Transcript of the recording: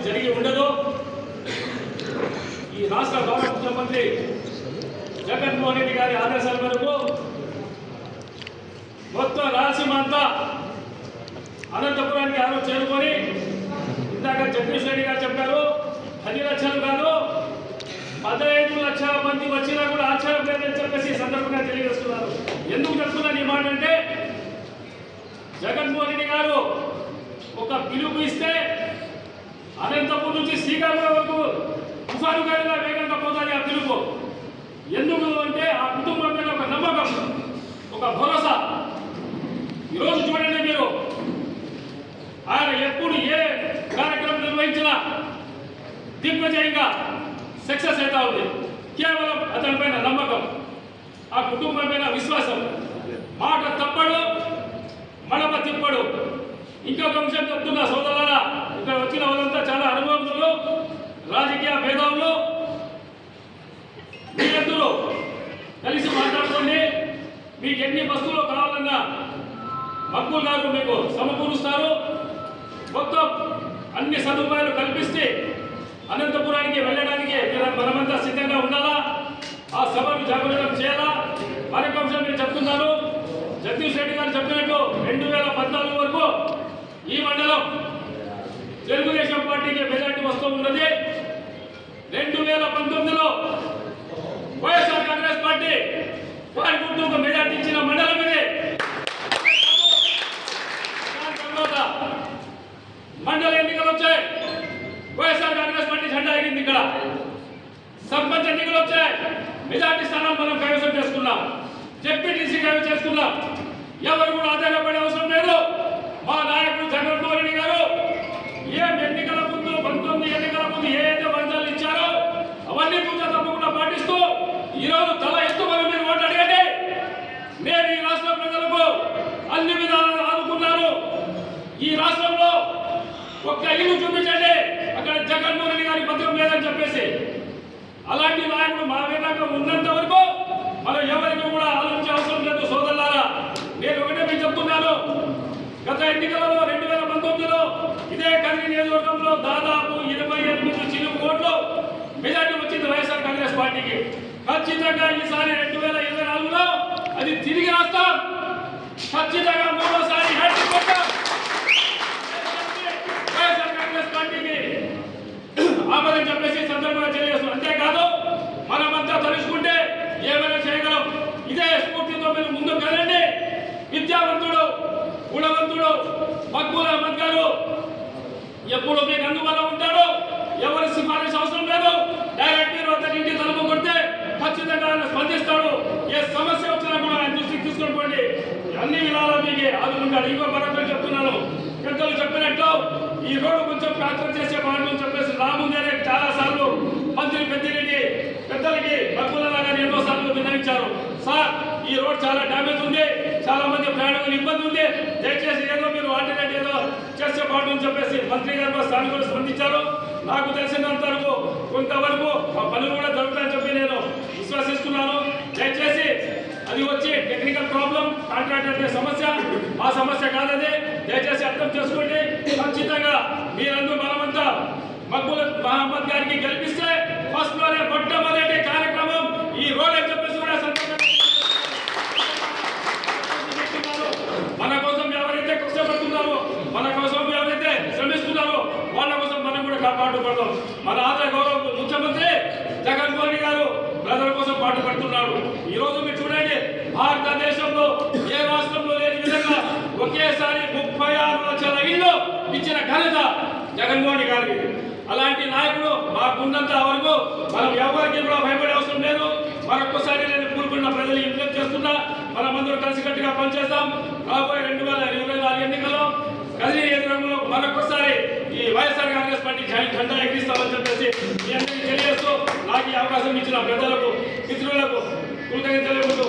జరిగి ఉండదు. ఈ రాష్ట్ర గౌరవ ముఖ్యమంత్రి జగన్మోహన్ రెడ్డి గారి ఆదేశాల మేరకు మొత్తం రాయలసీమ అంతా అనంతపురానికి ఆ రోజు చేరుకొని, ఇందాక జగదీష్ రెడ్డి గారు చెప్పారు 10 లక్షలు కాదు 15 లక్షల మంది వచ్చినా కూడా ఆశ్చర్యం లేదని చెప్పేసి ఈ సందర్భంగా తెలియజేస్తున్నారు. ఎందుకు చెప్తున్నాను ఈ మాట అంటే, జగన్మోహన్ రెడ్డి గారు ఒక పిలుపు ఇస్తే అనంతపురం నుంచి శ్రీకాకుళం వరకు తుఫాను గారిగా వేగంగా పోతాది ఆ పిలుపు. ఎందుకు అంటే ఆ కుటుంబం మీద ఒక నమ్మకం, ఒక భరోసా. ఈరోజు చూడండి మీరు, ఆయన ఎప్పుడు ఏ కార్యక్రమం నిర్వహించినా దిగ్విజయంగా సక్సెస్ అవుతా ఉంది. కేవలం అతనిపైన నమ్మకం, ఆ కుటుంబం పైన విశ్వాసం. మాట తప్పడు, మడమ తిప్పడు. ఇంకొక అంశం చెప్తున్నా సోదరులారా, ఇక్కడ వచ్చిన వాళ్ళంతా చాలా అనుభవజ్ఞులు, రాజకీయ భేదాలు. మీరందరూ కలిసి మాట్లాడుకోండి. మీకు ఎన్ని వస్తువులు కావాలన్నా మక్కువ గారు మీకు సమకూరుస్తారు. మొత్తం అన్ని సదుపాయాలు కల్పిస్తే అనంతపురానికి వెళ్ళడానికి మనమంతా సిద్ధంగా ఉండాలా. ఆ సభను జాగృతం చేయాలా. మరొక అంశం నేను చెప్తున్నాను, జగదీష్ రెడ్డి గారు చెప్పినట్టు 2014 వరకు ఈ మండలం తెలుగుదేశం పార్టీకి మెజార్టీ వస్తూ ఉన్నది. 2019లో వైఎస్ఆర్ కాంగ్రెస్ పార్టీ వారి గుర్తుకు మెజార్టీ ఇచ్చిన మండలం ఇది. తర్వాత మండల ఎన్నికలు వచ్చాయి, వైఎస్ఆర్ కాంగ్రెస్ పార్టీ జెండా ఎగింది. ఇక్కడ సర్పంచ్ ఎన్నికలు వచ్చాయి, మెజార్టీ స్థానాలు మనం కైవసం చేసుకున్నాం, జెడ్పీటీసీ కైవసం చేసుకున్నాం. ఎవరు కూడా ఆధారపడే అవసరం లేదు. మా నాయకుడు జగన్మోహన్ రెడ్డి గారు ఏం ఎన్నికల ముందు 19 ఎన్నికల ముందు ఏదైతే వంచాలు ఇచ్చారో అవన్నీ పూజా తప్పకుండా పాటిస్తూ ఈరోజు తల ఎత్తుకొని మీరు ఓటు అడగండి. నేను ఈ రాష్ట్ర ప్రజలకు అన్ని విధాలు ఆదుకున్నాను. ఈ రాష్ట్రంలో ఒక్క ఇల్లు చూపించండి అక్కడ జగన్మోహన్ రెడ్డి గారి పత్రం లేదని చెప్పేసి. అలాంటి నాయకుడు మా వెనక ఉన్నంత వరకు మనం ఎవరికి కూడా ఆలోచించే అవసరం లేదు. సోదరులారా, నేను ఒకటే మీకు చెప్తున్నాను, గత ఎన్నికలలో 2019లో ఇదే కదిరి నియోజకవర్గంలో దాదాపు 28 చిలుకు ఓట్లు మెజార్టీ వచ్చింది వైఎస్ఆర్ కాంగ్రెస్ పార్టీకి. ఖచ్చితంగా ఈసారి 2024లో అది తిరిగి రాస్తాం. ఖచ్చితంగా మూడోసారి హ్యాట్రిక్ కొట్టాం వైఎస్ఆర్ కాంగ్రెస్ పార్టీకి ఆమోదం చెప్పేసి సందర్భంగా తెలియజేస్తాం. అంతేకాదు మనమంతా తలుచుకుంటే ఏమైనా చేయగలం. ఇదే స్ఫూర్తితో మీరు ముందుకు కదండి. విద్యావంతుడు, గుణవంతుడు మక్బూల్ అహ్మద్ గారు ఎప్పుడు మీకు అందువల్ల ఉంటాడు. ఎవరి సిఫారసు అవసరం లేదు. డైరెక్ట్ మీరు అతని ఇంటి తలుపు కొడితే ఖచ్చితంగా ఆయన స్పందిస్తాడు. ఏ సమస్య వచ్చినా కూడా ఆయన దృష్టికి తీసుకొని పోండి. అన్ని విధాలా మీకు ఆదుకుంటాడు. ఇంకో మరొకరు చెప్తున్నాను, పెద్దలు చెప్పినట్టు ఈ రోడ్డు కొంచెం ప్యాచర్ చేసే మార్గం చెప్పేసి రాముందేనే చాలా సార్లు మంత్రి పెద్దిరెడ్డి పెద్దలకి మక్కువలా గారు ఎన్నో సార్లు విన్నవించారు. సార్, ఈ రోడ్ చాలా డ్యామేజ్ ఉంది, చాలా మంది ప్రయాణికులు ఇబ్బంది ఉంది, దయచేసి ఏదో మీరు ఆల్టర్నేట్ ఏదో చేసే పాటు అని చెప్పేసి మంత్రి గారు స్థానికులు స్పందించారు. నాకు తెలిసినంత వరకు కొంతవరకు ఆ పనులు కూడా జరుగుతాయని చెప్పి నేను విశ్వసిస్తున్నాను. దయచేసి అది వచ్చి టెక్నికల్ ప్రాబ్లం, కాంట్రాక్టర్ సమస్య, ఆ సమస్య కాదని దయచేసి అర్థం చేసుకోండి. ఖచ్చితంగా మీరందరూ మనమంతా మక్బూల్ అహ్మద్ గారికి గెలిపిస్తే ఫస్ట్ లోనే మొట్టమొదటి కార్యక్రమం ఈ రోడ్ అని చెప్పేసి కూడా మన కోసం ఎవరైతే కష్టపడుతున్నారో, మన కోసం ఎవరైతే శ్రమిస్తున్నారో వాళ్ళ కోసం మనం కూడా కాపాడుకోవడం. మన ఆదాయ గౌరవ ముఖ్యమంత్రి జగన్మోహన్ రెడ్డి గారు ప్రజల కోసం పాటుపడుతున్నాడు. ఈ రోజు మీరు చూడండి, భారతదేశంలో ఏ రాష్ట్రంలో లేని విధంగా ఒకేసారి 36 లక్షల ఇళ్ళు ఇచ్చిన ఘనత జగన్మోహన్ రెడ్డి గారికి. అలాంటి నాయకుడు మాకున్నంత వరకు మనం ఎవరికి కూడా భయపడే అవసరం లేదు. మరొకసారి నేను కూరుకున్న ప్రజలు విజ్ఞప్తి చేస్తున్నా, మనమందరూ కలిసికట్టుగా పనిచేస్తాం. రాబోయే 2024 ఎన్నికల్లో కదిరి నియోజకవర్గంలో మరొకసారి ఈ వైఎస్ఆర్ కాంగ్రెస్ పార్టీ జెండా ఎగిరిస్తామని చెప్పేసి మీ అందరికీ తెలియజేస్తూ నాకు ఈ అవకాశం ఇచ్చిన పెద్దలకు, మిత్రులకు కృతజ్ఞతలు.